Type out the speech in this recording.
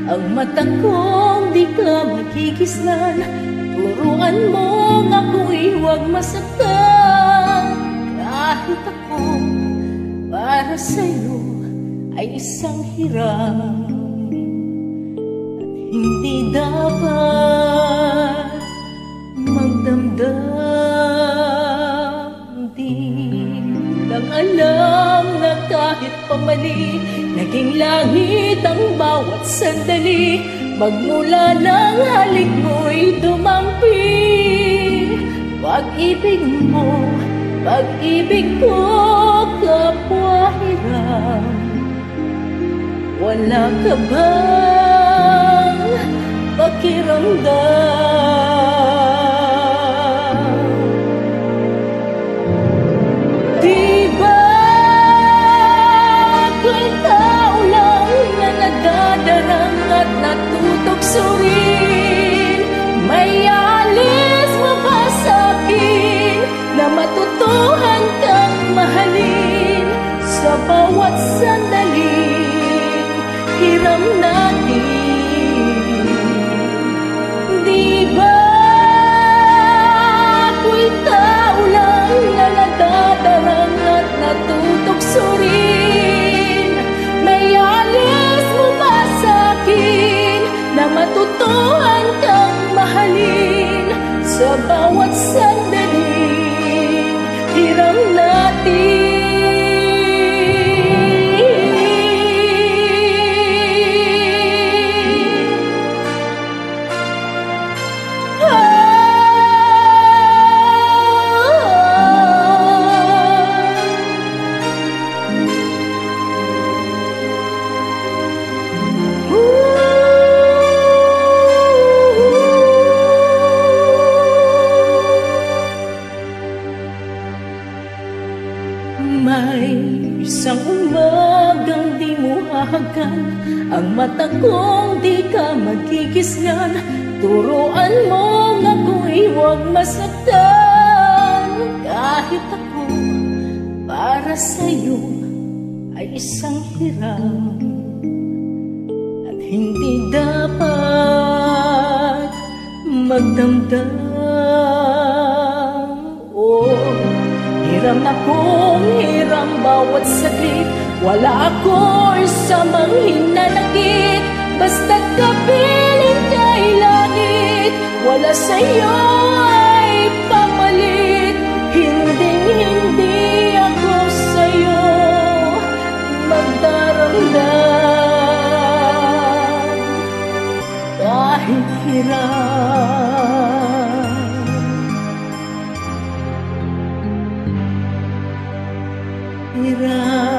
ang mata kong di ka magkikisnan. Turuan mo ako'y huwag masaktan. Kahit ako para sa'yo ay isang hirap, at hindi dapat magdamdam. Di lang alam na kahit pamali, naging langit ang bawat sandali. Magmula ng halik mo'y dumampi. Pag-ibig mo, pag-ibig ko, kapwa hirap. Wala ka bang pakiramdam? Di ba ako'y tao lang na nadadarang at natutoksorin? May alis mo ba sa'kin na matutuhan kang mahalin sa bawat sandali? Hiram natin. Di ba ako'y tao lang na nadadarang at natutoksorin? May alis mo ba sa'kin na matutuhan kang mahalin sa bawat sandali? Hiram natin. May isang umagang di mo hahagkan, ang mata kong di ka magkikisnan. Turuan mo ako'y huwag masaktan. Kahit ako para sa'yo ay isang hirap, at hindi dapat magdamdam. Hiram akong hiram bawat saglit. Wala ako'y samang hinanakit. Basta't kapiling kay langit, wala sa'yo ay pamalit. Hinding-hindi ako sa'yo magdaramdam. Kahit hirap, hirap.